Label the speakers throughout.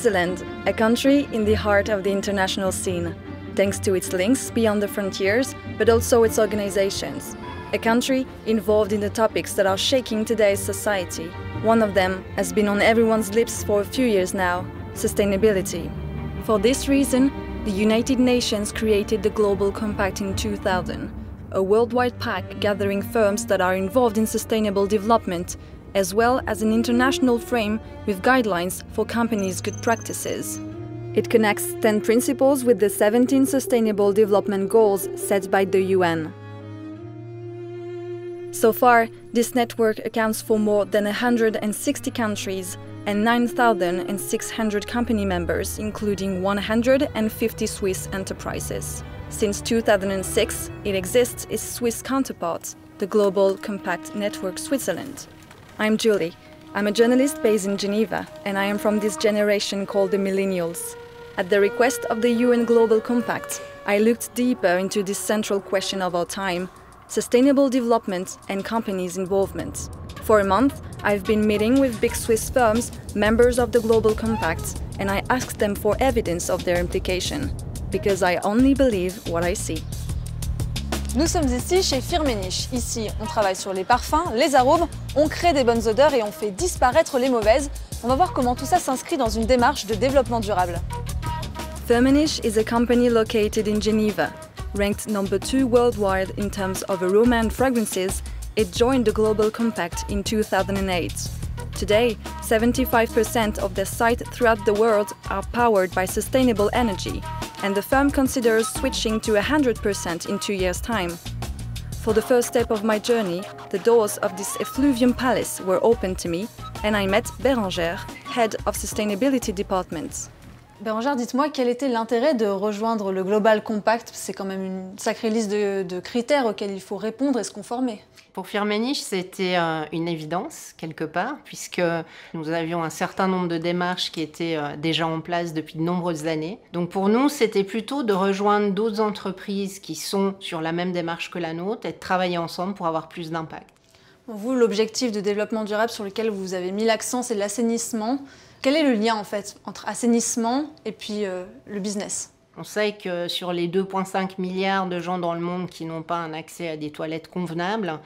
Speaker 1: Switzerland, a country in the heart of the international scene, thanks to its links beyond the frontiers, but also its organizations. A country involved in the topics that are shaking today's society. One of them has been on everyone's lips for a few years now: sustainability. For this reason, the United Nations created the Global Compact in 2000, a worldwide pact gathering firms that are involved in sustainable development, as well as an international frame with guidelines for companies' good practices. It connects 10 principles with the 17 Sustainable Development Goals set by the UN. So far, this network accounts for more than 160 countries and 9,600 company members, including 150 Swiss enterprises. Since 2006, it exists its Swiss counterpart, the Global Compact Network Switzerland. I'm Julie. I'm a journalist based in Geneva, and I am from this generation called the Millennials. At the request of the UN Global Compact, I looked deeper into this central question of our time: sustainable development and companies' involvement. For a month, I've been meeting with big Swiss firms, members of the Global Compact, and I asked them for evidence of their implication, because I only believe what I see.
Speaker 2: Nous sommes ici chez Firmenich. Ici, on travaille sur les parfums, les arômes, on crée des bonnes odeurs et on fait disparaître les mauvaises. On va voir comment tout ça s'inscrit dans une démarche de développement durable.
Speaker 1: Firmenich is a company located in Geneva. Ranked number 2 worldwide in terms of aroma and fragrances, it joined the Global Compact in 2008. Today, 75% of their sites throughout the world are powered by sustainable energy, and the firm considers switching to 100% in 2 years' time. For the first step of my journey, the doors of this effluvium palace were opened to me, and I met Bérangère, head of sustainability department.
Speaker 2: Bérangère, dites-moi, quel était l'intérêt de rejoindre le Global Compact? C'est quand même une sacrée liste de critères auxquels il faut répondre et se conformer.
Speaker 3: Pour Firmenich, c'était une évidence, quelque part, puisque nous avions un certain nombre de démarches qui étaient déjà en place depuis de nombreuses années. Donc pour nous, c'était plutôt de rejoindre d'autres entreprises qui sont sur la même démarche que la nôtre et de travailler ensemble pour avoir plus d'impact.
Speaker 2: Pour vous, l'objectif de développement durable sur lequel vous avez mis l'accent, c'est l'assainissement. Quel est le lien en fait entre assainissement et puis le business?
Speaker 3: On sait que sur les 2,5 milliards de gens dans le monde qui n'ont pas un accès à des toilettes convenables,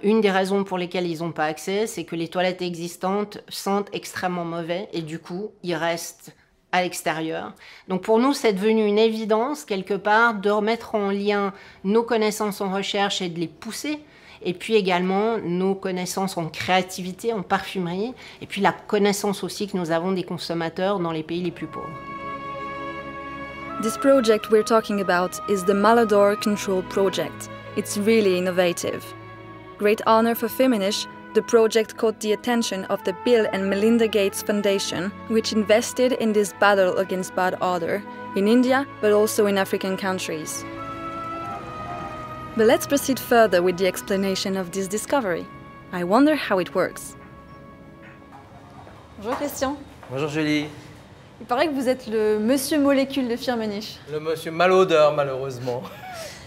Speaker 3: une des raisons pour lesquelles ils n'ont pas accès, c'est que les toilettes existantes sentent extrêmement mauvais et du coup, ils restent à l'extérieur. Donc pour nous, c'est devenu une évidence quelque part de remettre en lien nos connaissances en recherche et de les pousser. Et puis également nos connaissances en créativité, en parfumerie, et puis la connaissance aussi que nous avons des consommateurs dans les pays les plus pauvres.
Speaker 1: This project we're talking about is the Malodor Control Project. It's really innovative. Great honor for Firmenich, the project caught the attention of the Bill and Melinda Gates Foundation, which invested in this battle against bad odor in India, but also in African countries. But let's proceed further with the explanation of this discovery. I wonder how it works.
Speaker 2: Bonjour Christian.
Speaker 4: Bonjour Julie.
Speaker 2: Il paraît que vous êtes le monsieur molécule de Firmenich.
Speaker 4: Le monsieur malodeur, malheureusement.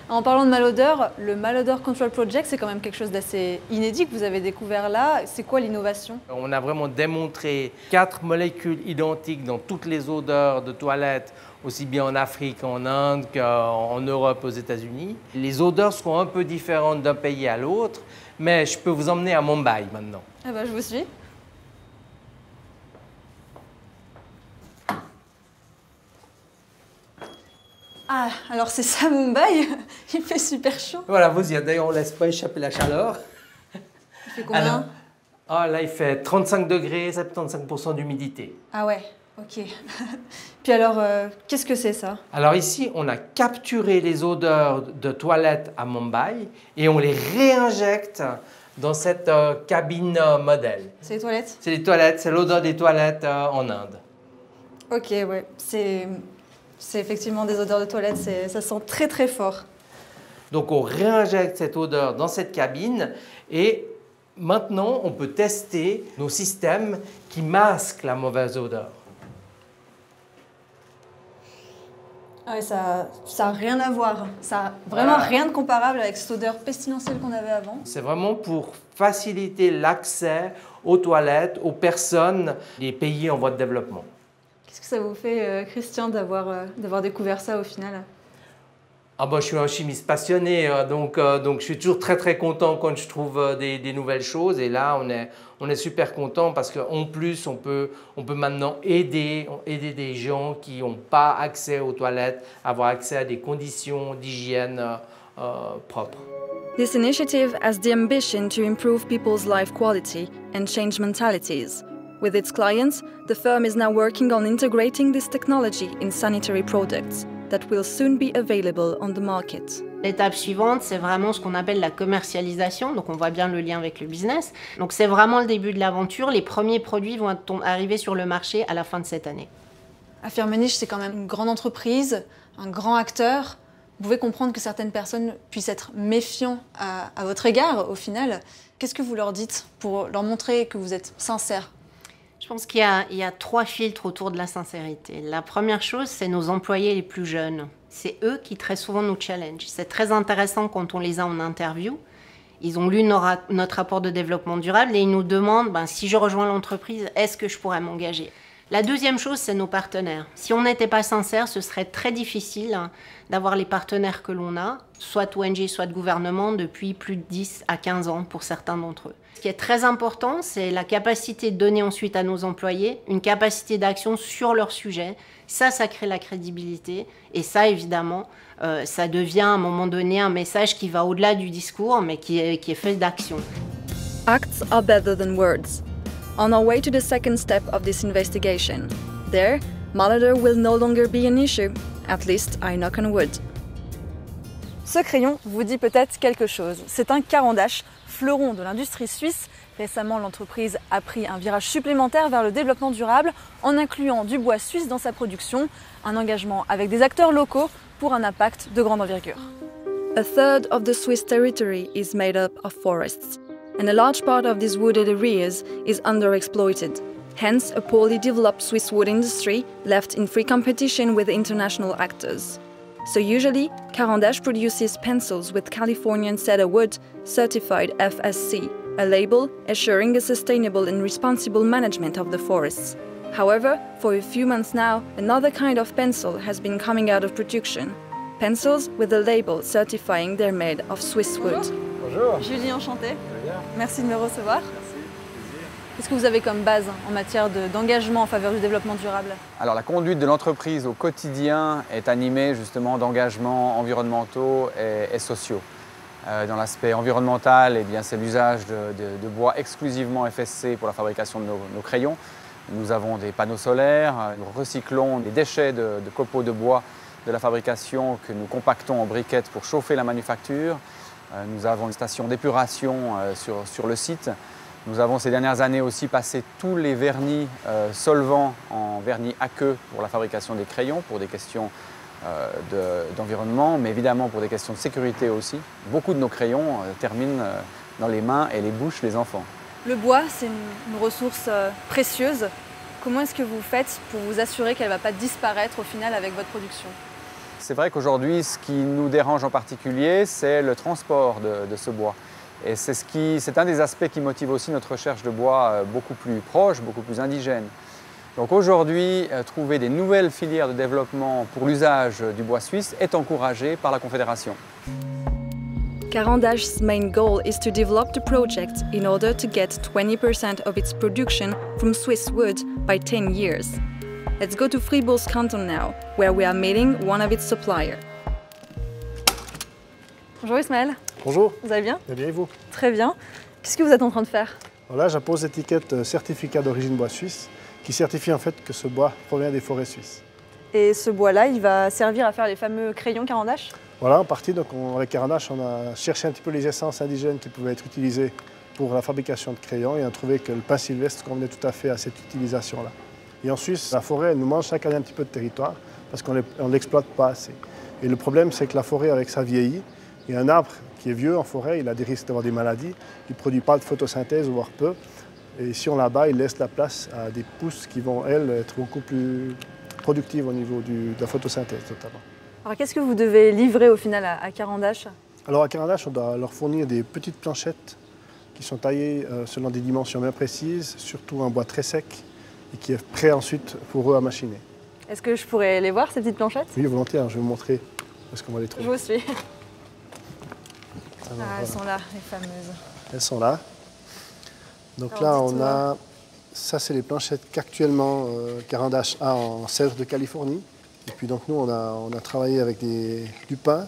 Speaker 2: En parlant de malodeur, le Malodor Control Project, c'est quand même quelque chose d'assez inédit que vous avez découvert là. C'est quoi l'innovation?
Speaker 4: On a vraiment démontré 4 molécules identiques dans toutes les odeurs de toilettes, aussi bien en Afrique, en Inde qu'en Europe, aux États-Unis. Les odeurs seront un peu différentes d'un pays à l'autre, mais je peux vous emmener à Mumbai maintenant.
Speaker 2: Ah bah, je vous suis. Ah, alors c'est ça Mumbai? Il fait super chaud.
Speaker 4: Voilà, vous y êtes. D'ailleurs, on ne laisse pas échapper la chaleur.
Speaker 2: Il fait combien?
Speaker 4: Là, il fait 35 degrés, 75% d'humidité.
Speaker 2: Ah ouais, ok. Puis alors, qu'est-ce que c'est ça?
Speaker 4: Alors ici, on a capturé les odeurs de toilettes à Mumbai et on les réinjecte dans cette cabine modèle.
Speaker 2: C'est les toilettes?
Speaker 4: C'est les toilettes, c'est l'odeur des toilettes en Inde.
Speaker 2: Ok, ouais. C'est effectivement des odeurs de toilette, ça sent très très fort.
Speaker 4: Donc on réinjecte cette odeur dans cette cabine et maintenant on peut tester nos systèmes qui masquent la mauvaise odeur.
Speaker 2: Ah ouais, ça a rien à voir. Ça a vraiment rien de comparable avec cette odeur pestilentielle qu'on avait avant.
Speaker 4: C'est vraiment pour faciliter l'accès aux toilettes aux personnes des pays en voie de développement.
Speaker 2: Qu'est-ce que ça vous fait, Christian, d'avoir découvert ça au final?
Speaker 4: Ah bah, je suis un chimiste passionné, donc je suis toujours très très content quand je trouve des nouvelles choses. Et là, on est super content parce qu'en plus, on peut maintenant aider des gens qui n'ont pas accès aux toilettes, avoir accès à des conditions d'hygiène propres.
Speaker 1: This initiative has the ambition to improve people's life quality and change mentalities. With its clients, the firm is now working on integrating this technology in sanitary products that will soon be available on the market.
Speaker 3: L'étape suivante, c'est vraiment ce qu'on appelle la commercialisation. Donc, on voit bien le lien avec le business. Donc, c'est vraiment le début de l'aventure. Les premiers produits vont arriver sur le marché à la fin de cette année.
Speaker 2: Firmenich, c'est quand même une grande entreprise, un grand acteur. Vous pouvez comprendre que certaines personnes puissent être méfiants à votre égard, au final. Qu'est-ce que vous leur dites pour leur montrer que vous êtes sincère?
Speaker 3: Je pense qu'il y a 3 filtres autour de la sincérité. La première chose, c'est nos employés les plus jeunes. C'est eux qui très souvent nous challenge. C'est très intéressant quand on les a en interview. Ils ont lu notre rapport de développement durable et ils nous demandent si je rejoins l'entreprise, est-ce que je pourrais m'engager? La deuxième chose, c'est nos partenaires. Si on n'était pas sincère, ce serait très difficile d'avoir les partenaires que l'on a, soit ONG, soit de gouvernement, depuis plus de 10 à 15 ans pour certains d'entre eux. Ce qui est très important, c'est la capacité de donner ensuite à nos employés une capacité d'action sur leur sujet. Ça crée la crédibilité. Et ça, évidemment, ça devient à un moment donné un message qui va au-delà du discours, mais qui est fait d'action.
Speaker 1: Acts are better than words. On our way to the second step of this investigation. There, malodor will no longer be an issue. At least I knock on wood.
Speaker 2: Ce crayon vous dit peut-être quelque chose. C'est un Caran d'Ache, fleuron de l'industrie suisse. Récemment, l'entreprise a pris un virage supplémentaire vers le développement durable en incluant du bois suisse dans sa production, un engagement avec des acteurs locaux pour un impact de grande envergure.
Speaker 1: A third of the Swiss territory is made up of forests, and a large part of these wooded areas is underexploited. Hence, a poorly developed Swiss wood industry left in free competition with international actors. So usually, Caran d'Ache produces pencils with Californian cedar wood certified FSC, a label assuring a sustainable and responsible management of the forests. However, for a few months now, another kind of pencil has been coming out of production. Pencils with a label certifying they're made of Swiss wood.
Speaker 5: Bonjour.
Speaker 2: Julie, enchantée. Merci de me recevoir. Qu'est-ce que vous avez comme base en matière d'engagement en faveur du développement durable?
Speaker 5: Alors la conduite de l'entreprise au quotidien est animée justement d'engagements environnementaux et sociaux. Dans l'aspect environnemental, c'est l'usage de bois exclusivement FSC pour la fabrication de nos crayons. Nous avons des panneaux solaires, nous recyclons les déchets de copeaux de bois de la fabrication que nous compactons en briquettes pour chauffer la manufacture. Nous avons une station d'épuration sur le site. Nous avons ces dernières années aussi passé tous les vernis solvants en vernis aqueux pour la fabrication des crayons, pour des questions d'environnement, mais évidemment pour des questions de sécurité aussi. Beaucoup de nos crayons terminent dans les mains et les bouches des enfants.
Speaker 2: Le bois, c'est une ressource précieuse. Comment est-ce que vous faites pour vous assurer qu'elle ne va pas disparaître au final avec votre production?
Speaker 5: C'est vrai qu'aujourd'hui, ce qui nous dérange en particulier, c'est le transport de ce bois. Et c'est un des aspects qui motive aussi notre recherche de bois beaucoup plus proche, beaucoup plus indigène. Donc aujourd'hui, trouver des nouvelles filières de développement pour l'usage du bois suisse est encouragé par la Confédération.
Speaker 1: Caran d'Ache's main goal is to develop the project in order to get 20% of its production from Swiss wood by 10 years. Let's go to Fribourg Canton now, where we are meeting one of its suppliers.
Speaker 2: Bonjour Ismaël.
Speaker 6: Bonjour.
Speaker 2: Vous allez bien?
Speaker 6: Eh bien, et vous?
Speaker 2: Très bien. Qu'est-ce que vous êtes en train de faire?
Speaker 6: Là, j'appose l'étiquette certificat d'origine bois suisse, qui certifie en fait que ce bois provient des forêts suisses.
Speaker 2: Et ce bois-là, il va servir à faire les fameux crayons Caran d'Ache?
Speaker 6: Voilà, en partie, donc avec Caran d'Ache, on a cherché un petit peu les essences indigènes qui pouvaient être utilisées pour la fabrication de crayons et on a trouvé que le pin sylvestre convenait tout à fait à cette utilisation-là. Et en Suisse, la forêt, elle nous mange chaque année un petit peu de territoire parce qu'on ne l'exploite pas assez. Et le problème, c'est que la forêt, avec ça, vieillit. Et un arbre qui est vieux en forêt, il a des risques d'avoir des maladies, il ne produit pas de photosynthèse, voire peu. Et si on l'abat, il laisse la place à des pousses qui vont, elles, être beaucoup plus productives au niveau de la photosynthèse, notamment.
Speaker 2: Alors qu'est-ce que vous devez livrer au final à Caran d'Ache?
Speaker 6: Alors à Caran d'Ache, on doit leur fournir des petites planchettes qui sont taillées selon des dimensions bien précises, surtout en bois très sec et qui est prêt ensuite pour eux à machiner.
Speaker 2: Est-ce que je pourrais les voir, ces petites planchettes?
Speaker 6: Oui, volontiers, je vais vous montrer où est-ce qu'on va les trouver.
Speaker 2: Je vous suis.
Speaker 6: Alors,
Speaker 2: elles sont là, les fameuses.
Speaker 6: Elles sont là. Donc
Speaker 2: Alors,
Speaker 6: là, on a... Ça, c'est les planchettes qu'actuellement Carandache a en sève de Californie. Et puis donc nous, on a travaillé avec du pain. Donc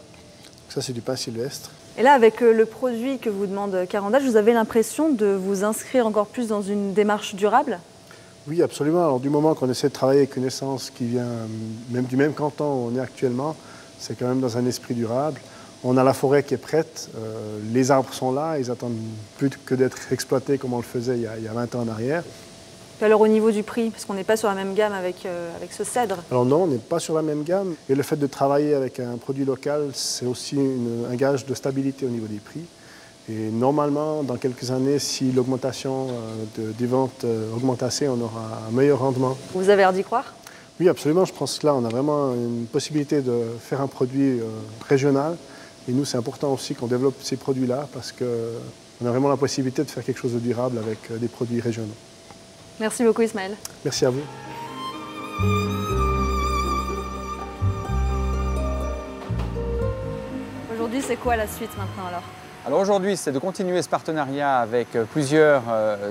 Speaker 6: ça, c'est du pain sylvestre.
Speaker 2: Et là, avec le produit que vous demande Carandache, vous avez l'impression de vous inscrire encore plus dans une démarche durable?
Speaker 6: Oui, absolument. Alors, du moment qu'on essaie de travailler avec une essence qui vient même du même canton où on est actuellement, c'est quand même dans un esprit durable. On a la forêt qui est prête, les arbres sont là, ils attendent plus que d'être exploités comme on le faisait il y a 20 ans en arrière.
Speaker 2: Et alors au niveau du prix, parce qu'on n'est pas sur la même gamme avec ce cèdre?
Speaker 6: Alors non, on n'est pas sur la même gamme. Et le fait de travailler avec un produit local, c'est aussi un gage de stabilité au niveau des prix. Et normalement, dans quelques années, si l'augmentation des ventes augmente assez, on aura un meilleur rendement.
Speaker 2: Vous avez l'air d'y croire?
Speaker 6: Oui, absolument. Je pense que là, on a vraiment une possibilité de faire un produit régional. Et nous, c'est important aussi qu'on développe ces produits-là parce qu'on a vraiment la possibilité de faire quelque chose de durable avec des produits régionaux.
Speaker 2: Merci beaucoup Ismaël.
Speaker 6: Merci à vous.
Speaker 2: Aujourd'hui, c'est quoi la suite maintenant alors?
Speaker 5: Alors aujourd'hui, c'est de continuer ce partenariat avec plusieurs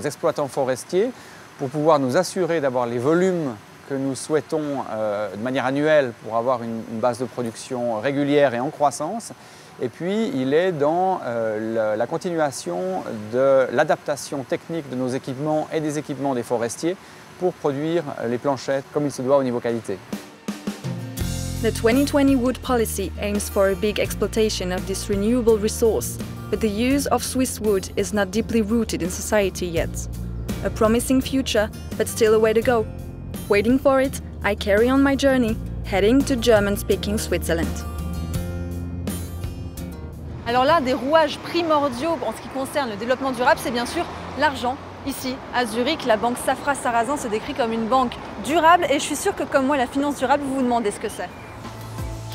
Speaker 5: exploitants forestiers pour pouvoir nous assurer d'avoir les volumes que nous souhaitons de manière annuelle pour avoir une base de production régulière et en croissance. Et puis, il est dans la continuation de l'adaptation technique de nos équipements et des équipements des forestiers pour produire les planchettes comme il se doit au niveau qualité.
Speaker 1: The 2020 wood policy aims for a big exploitation of this renewable resource, but the use of Swiss wood is not deeply rooted in society yet. A promising future, but still a way to go. Waiting for it, I carry on my journey, heading to German-speaking Switzerland.
Speaker 2: Alors là, des rouages primordiaux en ce qui concerne le développement durable, c'est bien sûr l'argent. Ici, à Zurich, la banque Safra Sarrazin se décrit comme une banque durable et je suis sûre que comme moi, la finance durable, vous vous demandez ce que c'est.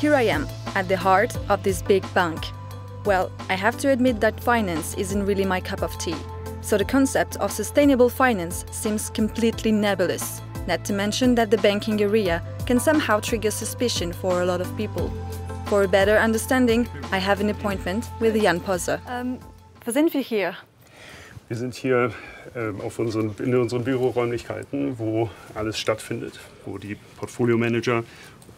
Speaker 1: Here I am, at the heart of this big bank. Well, I have to admit that finance isn't really my cup of tea. So the concept of sustainable finance seems completely nebulous, not to mention that the banking area can somehow trigger suspicion for a lot of people. For a better understanding, I have an appointment with Jan Poser.
Speaker 2: Wo sind wir hier?
Speaker 7: Wir sind hier in unseren Büroräumlichkeiten, wo alles stattfindet, wo die Portfolio-Manager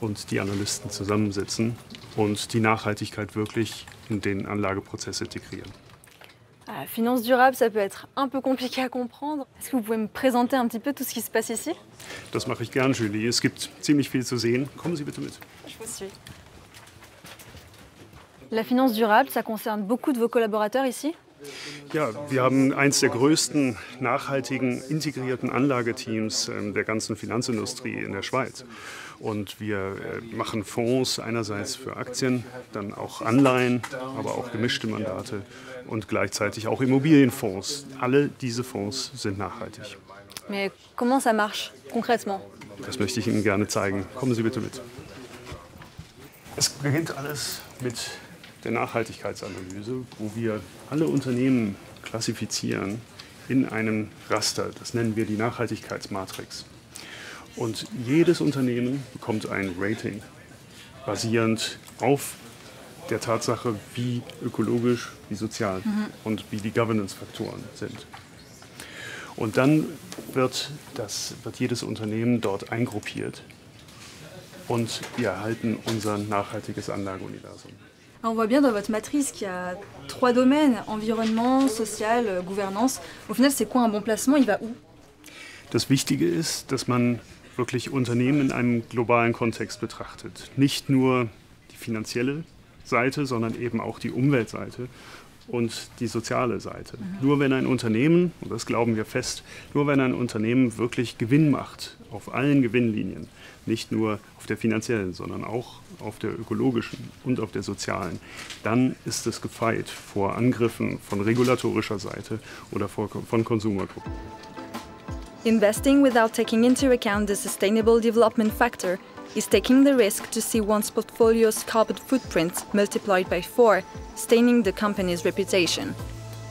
Speaker 7: und die Analysten zusammensitzen und die Nachhaltigkeit wirklich in den Anlageprozess integrieren.
Speaker 2: Finance durable, ça peut être un peu compliqué à comprendre. Est-ce que vous pouvez me présenter un petit peu tout ce qui se passe ici?
Speaker 7: Das mache ich gern, Julie. Es gibt ziemlich viel zu sehen. Kommen Sie bitte mit.
Speaker 2: Je vous suis. La finance durable, ça concerne beaucoup de vos collaborateurs ici?
Speaker 7: Ja, wir haben eins der größten nachhaltigen integrierten Anlageteams der ganzen Finanzindustrie in der Schweiz. Und wir machen Fonds einerseits für Aktien, dann auch Anleihen, aber auch gemischte Mandate und gleichzeitig auch Immobilienfonds. Alle diese Fonds sind nachhaltig.
Speaker 2: Mais comment ça marche concrètement?
Speaker 7: Das möchte ich Ihnen gerne zeigen. Kommen Sie bitte mit. Es beginnt alles mit der Nachhaltigkeitsanalyse, wo wir alle Unternehmen klassifizieren in einem Raster. Das nennen wir die Nachhaltigkeitsmatrix. Und jedes Unternehmen bekommt ein Rating, basierend auf der Tatsache, wie ökologisch, wie sozial und wie die Governance-Faktoren sind. Und dann wird jedes Unternehmen dort eingruppiert und wir erhalten unser nachhaltiges Anlageuniversum.
Speaker 2: On voit bien dans votre matrice qu'il y a 3 domaines, environnement, social, gouvernance. Au final, c'est quoi un bon placement? Il va où?
Speaker 7: Das Wichtige ist, dass man wirklich Unternehmen in einem globalen Kontext betrachtet. Nicht nur die finanzielle Seite, sondern eben auch die Umweltseite und die soziale Seite. Nur wenn ein Unternehmen, und das glauben wir fest, nur wenn ein Unternehmen wirklich Gewinn macht, auf allen Gewinnlinien, nicht nur auf der finanziellen, sondern auch auf der ökologischen und auf der sozialen, dann ist es gefeit vor Angriffen von regulatorischer Seite oder von Konsumergruppen.
Speaker 1: Investing without taking into account the sustainable development factor is taking the risk to see one's portfolio's carbon footprint multiplied by 4, staining the company's reputation.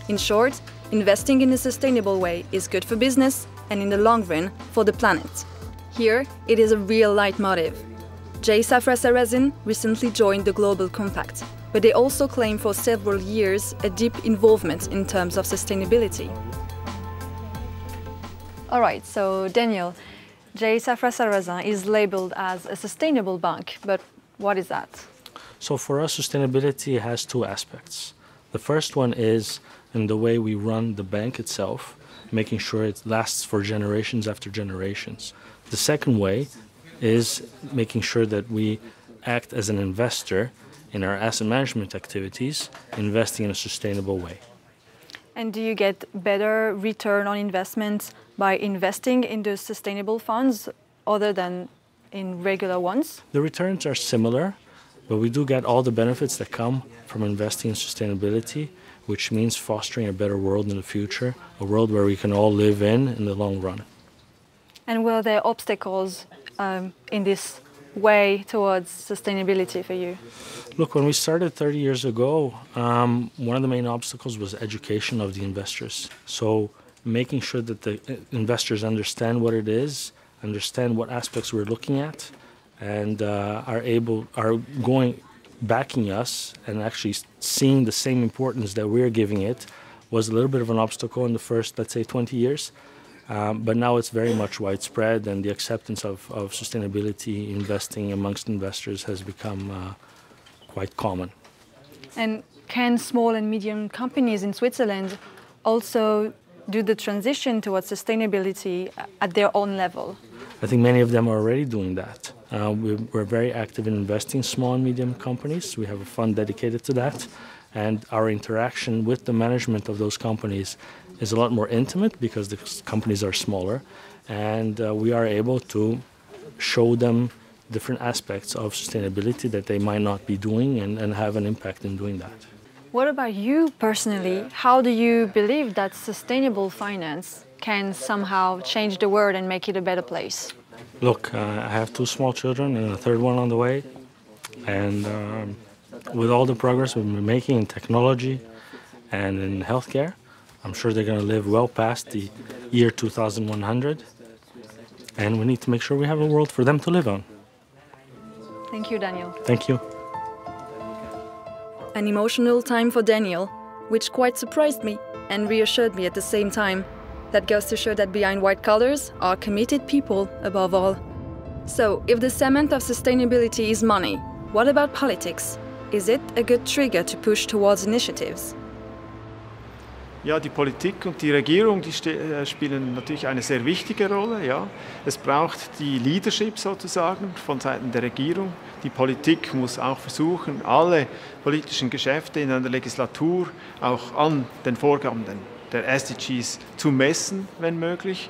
Speaker 1: In short, investing in a sustainable way is good for business and in the long run, for the planet. Here, it is a real leitmotif. Jay Safra Sarasin recently joined the Global Compact, but they also claim for several years a deep involvement in terms of sustainability.
Speaker 2: All right, so Daniel, Jay Safra Sarasin is labeled as a sustainable bank, but what is that?
Speaker 8: So for us, sustainability has two aspects. The first one is in the way we run the bank itself, making sure it lasts for generations after generations. The second way is making sure that we act as an investor in our asset management activities, investing in a sustainable way.
Speaker 2: And do you get better return on investment by investing in the sustainable funds other than in regular ones?
Speaker 8: The returns are similar, but we do get all the benefits that come from investing in sustainability, which means fostering a better world in the future, a world where we can all live in the long run.
Speaker 2: And were there obstacles in this way towards sustainability for you?
Speaker 8: Look, when we started 30 years ago, one of the main obstacles was education of the investors. So making sure that the investors understand what it is, understand what aspects we're looking at, and are backing us and actually seeing the same importance that we're giving it was a little bit of an obstacle in the first, let's say, 20 years. But now it's very much widespread, and the acceptance of sustainability investing amongst investors has become quite common.
Speaker 2: And can small and medium companies in Switzerland also do the transition towards sustainability at their own level?
Speaker 8: I think many of them are already doing that. We're very active in investing in small and medium companies. We have a fund dedicated to that. And our interaction with the management of those companies is a lot more intimate because the companies are smaller. And we are able to show them different aspects of sustainability that they might not be doing and have an impact in doing that.
Speaker 2: What about you personally? How do you believe that sustainable finance can somehow change the world and make it a better place?
Speaker 8: Look, I have 2 small children and a third one on the way. And with all the progress we've been making in technology and in healthcare, I'm sure they're going to live well past the year 2100. And we need to make sure we have a world for them to live on.
Speaker 2: Thank you, Daniel.
Speaker 8: Thank you.
Speaker 1: An emotional time for Daniel, which quite surprised me and reassured me at the same time. That goes to show that behind white collars are committed people above all. So, if the cement of sustainability is money, what about politics? Is it a good trigger to push towards initiatives?
Speaker 9: Ja, die Politik und die Regierung, die spielen natürlich eine sehr wichtige Rolle. Ja. Es braucht die Leadership sozusagen von Seiten der Regierung. Die Politik muss auch versuchen, alle politischen Geschäfte in einer Legislatur auch an den Vorgaben der SDGs zu messen, wenn möglich.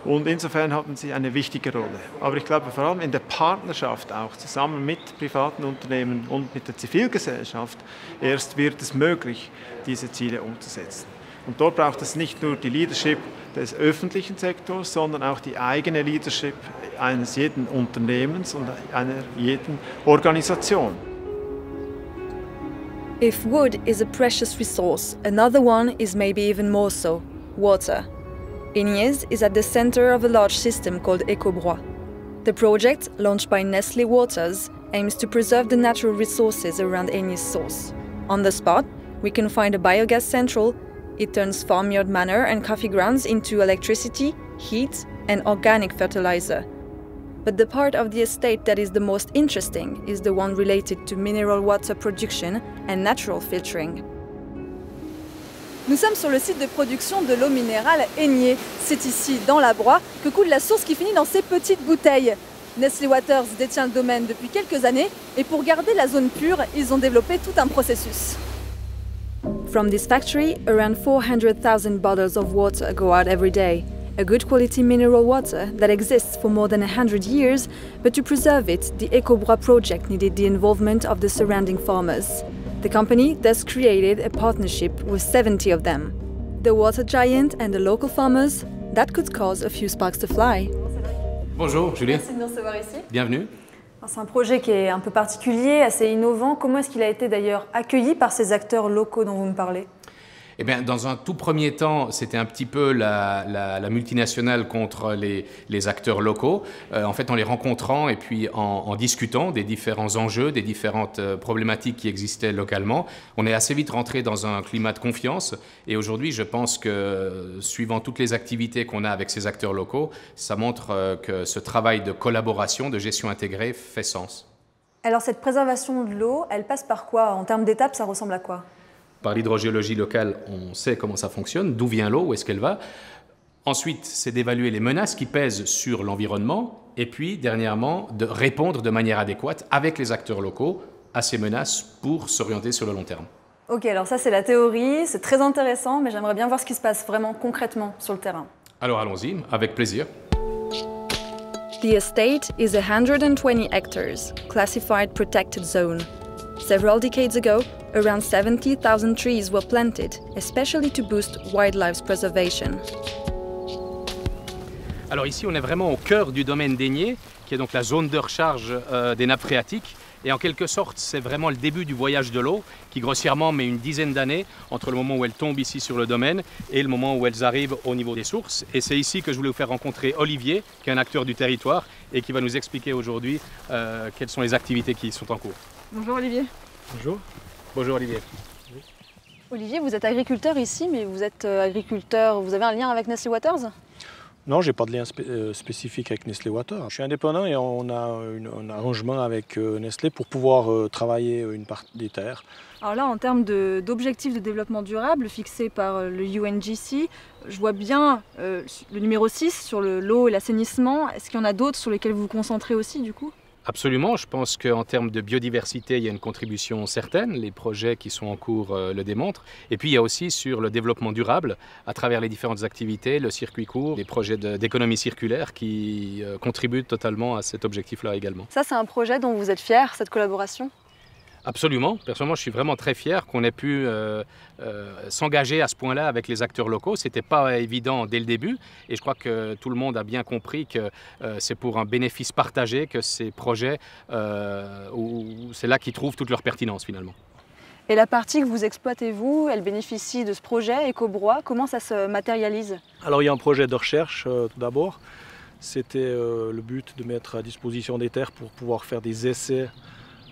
Speaker 9: Und insofern haben sie eine wichtige Rolle. Aber ich glaube, vor allem in der Partnerschaft auch, zusammen mit privaten Unternehmen und mit der Zivilgesellschaft, erst wird es möglich, diese Ziele umzusetzen. Und dort braucht es nicht nur die Leadership des öffentlichen Sektors, sondern auch die eigene Leadership eines jeden Unternehmens und einer jeden Organisation.
Speaker 1: If wood is a precious resource, another one is maybe even more so: water. Ignies is at the center of a large system called EcoBrois. The project, launched by Nestlé Waters, aims to preserve the natural resources around Ignies source. On the spot, we can find a biogas central. It turns farmyard manure and coffee grounds into electricity, heat, and organic fertilizer. But the part of the estate that is the most interesting is the one related to mineral water production and natural filtering.
Speaker 2: Nous sommes sur le site de production de l'eau minérale Ignies. C'est ici, dans la Broye, que coule la source qui finit dans ces petites bouteilles. Nestlé Waters détient le domaine depuis quelques années et pour garder la zone pure, ils ont développé tout un processus.
Speaker 1: From this factory, around 400,000 bottles of water go out every day. A good quality mineral water that exists for more than 100 years, but to preserve it, the EcoBrois project needed the involvement of the surrounding farmers. The company thus created a partnership with 70 of them. The water giant and the local farmers, that could cause a few sparks to fly.
Speaker 10: Bonjour, Julien.
Speaker 2: Merci de nous recevoir ici.
Speaker 10: Bienvenue.
Speaker 2: C'est un projet qui est un peu particulier, assez innovant. Comment est-ce qu'il a été d'ailleurs accueilli par ces acteurs locaux dont vous me parlez?
Speaker 10: Eh bien, dans un tout premier temps, c'était un petit peu la multinationale contre les acteurs locaux. En fait, en les rencontrant et puis en discutant des différents enjeux, des différentes problématiques qui existaient localement, on est assez vite rentré dans un climat de confiance. Et aujourd'hui, je pense que, suivant toutes les activités qu'on a avec ces acteurs locaux, ça montre que ce travail de collaboration, de gestion intégrée fait sens.
Speaker 2: Alors cette préservation de l'eau, elle passe par quoi? En termes d'étapes, ça ressemble à quoi?
Speaker 10: Par l'hydrogéologie locale, on sait comment ça fonctionne, d'où vient l'eau, où est-ce qu'elle va. Ensuite, c'est d'évaluer les menaces qui pèsent sur l'environnement. Et puis, dernièrement, de répondre de manière adéquate avec les acteurs locaux à ces menaces pour s'orienter sur le long terme.
Speaker 2: Ok, alors ça c'est la théorie, c'est très intéressant, mais j'aimerais bien voir ce qui se passe vraiment concrètement sur le terrain.
Speaker 10: Alors allons-y, avec plaisir.
Speaker 1: The estate is 120 hectares, classified protected zone. Several decades ago, around 70,000 trees were planted, especially to boost wildlife preservation.
Speaker 10: Alors ici, on est vraiment au cœur du domaine d'Aigné, qui est donc la zone de recharge des nappes phréatiques. Et en quelque sorte, c'est vraiment le début du voyage de l'eau, qui grossièrement met une dizaine d'années entre le moment où elles tombent ici sur le domaine et le moment où elles arrivent au niveau des sources. Et c'est ici que je voulais vous faire rencontrer Olivier, qui est un acteur du territoire et qui va nous expliquer aujourd'hui quelles sont les activités qui sont en cours.
Speaker 2: Bonjour Olivier.
Speaker 8: Bonjour.
Speaker 10: Bonjour Olivier.
Speaker 2: Olivier, vous êtes agriculteur ici, mais vous êtes agriculteur, vous avez un lien avec Nestlé Waters?
Speaker 8: Non, j'ai pas de lien spécifique avec Nestlé Waters. Je suis indépendant et on a un arrangement avec Nestlé pour pouvoir travailler une partie des terres.
Speaker 2: Alors là, en termes d'objectifs de développement durable fixés par le UNGC, je vois bien le numéro 6 sur l'eau et l'assainissement. Est-ce qu'il y en a d'autres sur lesquels vous vous concentrez aussi du coup?
Speaker 10: Absolument, je pense qu'en termes de biodiversité, il y a une contribution certaine, les projets qui sont en cours le démontrent. Et puis il y a aussi sur le développement durable, à travers les différentes activités, le circuit court, les projets d'économie circulaire qui contribuent totalement à cet objectif-là également.
Speaker 2: Ça, c'est un projet dont vous êtes fier, cette collaboration?
Speaker 10: Absolument. Personnellement, je suis vraiment très fier qu'on ait pu s'engager à ce point-là avec les acteurs locaux. Ce n'était pas évident dès le début et je crois que tout le monde a bien compris que c'est pour un bénéfice partagé que ces projets, c'est là qu'ils trouvent toute leur pertinence finalement.
Speaker 2: Et la partie que vous exploitez, vous, elle bénéficie de ce projet Ecobois. Comment ça se matérialise?
Speaker 8: Alors il y a un projet de recherche tout d'abord. C'était le but de mettre à disposition des terres pour pouvoir faire des essais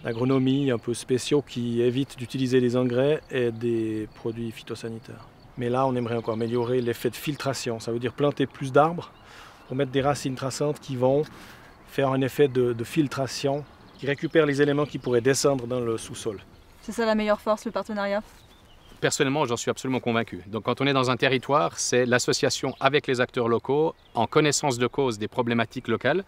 Speaker 8: d'agronomie un peu spéciaux qui évitent d'utiliser des engrais et des produits phytosanitaires. Mais là, on aimerait encore améliorer l'effet de filtration. Ça veut dire planter plus d'arbres pour mettre des racines traçantes qui vont faire un effet de filtration, qui récupèrent les éléments qui pourraient descendre dans le sous-sol.
Speaker 2: C'est ça la meilleure force, le partenariat?
Speaker 10: Personnellement, j'en suis absolument convaincu. Donc quand on est dans un territoire, c'est l'association avec les acteurs locaux, en connaissance de cause des problématiques locales,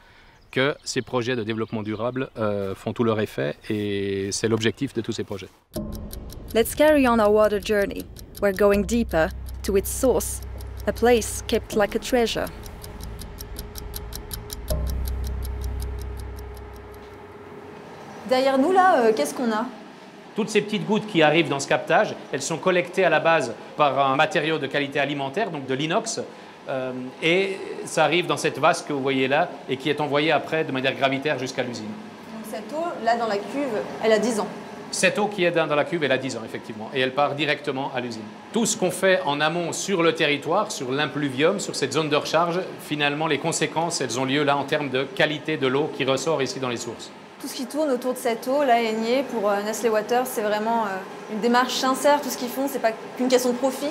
Speaker 10: que ces projets de développement durable font tout leur effet et c'est l'objectif de tous ces projets.
Speaker 1: Let's carry on our water journey. We're going deeper to its source, a place kept like a treasure.
Speaker 2: Derrière nous, là, qu'est-ce qu'on a?
Speaker 10: Toutes ces petites gouttes qui arrivent dans ce captage, elles sont collectées à la base par un matériau de qualité alimentaire, donc de l'inox, et ça arrive dans cette vase que vous voyez là et qui est envoyée après de manière gravitaire jusqu'à l'usine.
Speaker 2: Donc cette eau, là dans la cuve, elle a 10 ans.
Speaker 10: Cette eau qui est dans la cuve, elle a 10 ans effectivement et elle part directement à l'usine. Tout ce qu'on fait en amont sur le territoire, sur l'impluvium, sur cette zone de recharge, finalement les conséquences, elles ont lieu là en termes de qualité de l'eau qui ressort ici dans les sources.
Speaker 2: Tout ce qui tourne autour de cette eau, là, Aigné, pour Nestlé Waters, c'est vraiment une démarche sincère. Tout ce qu'ils font, c'est pas qu'une question de profit.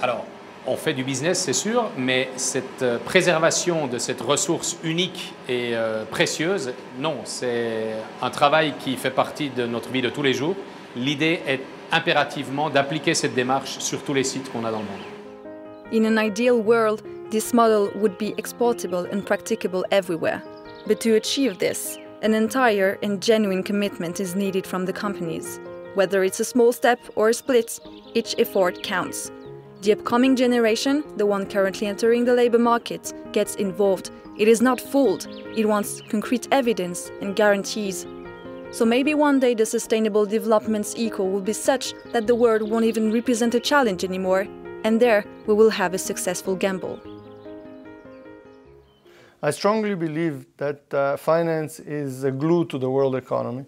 Speaker 10: Alors, on fait du business, c'est sûr, mais cette préservation de cette ressource unique et précieuse, non, c'est un travail qui fait partie de notre vie de tous les jours. L'idée est impérativement d'appliquer cette démarche sur tous les sites qu'on a dans le monde.
Speaker 1: In an ideal world, this model would be exportable and practicable everywhere. But to achieve this, an entire and genuine commitment is needed from the companies. Whether it's a small step or a split, each effort counts. The upcoming generation, the one currently entering the labor market, gets involved. It is not fooled. It wants concrete evidence and guarantees. So maybe one day the sustainable development's eco will be such that the word won't even represent a challenge anymore, and there we will have a successful gamble.
Speaker 11: I strongly believe that finance is a glue to the world economy.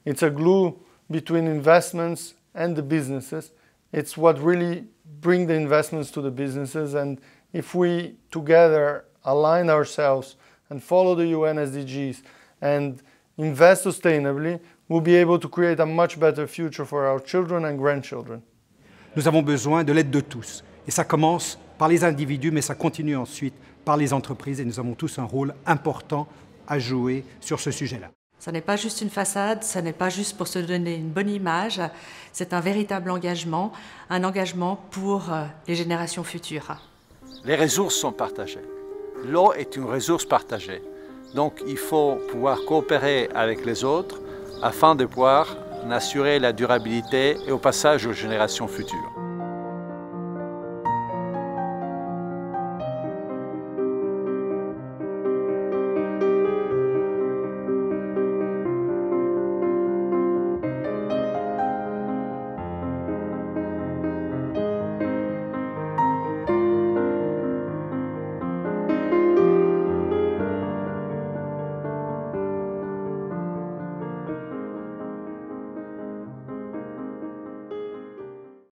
Speaker 11: It's a glue between investments and the businesses, It's what really brings the investments to the businesses, and if we together align ourselves and follow the UN SDGs and invest sustainably, we'll be able to create a much better future for our children and grandchildren.
Speaker 12: Nous avons besoin de l'aide de tous. Et ça commence par les individus, mais ça continue ensuite par les entreprises. Et nous avons tous un rôle important à jouer sur ce sujet-là.
Speaker 13: Ce n'est pas juste une façade, ce n'est pas juste pour se donner une bonne image, c'est un véritable engagement, un engagement pour les générations futures.
Speaker 14: Les ressources sont partagées. L'eau est une ressource partagée. Donc il faut pouvoir coopérer avec les autres afin de pouvoir assurer la durabilité et au passage aux générations futures.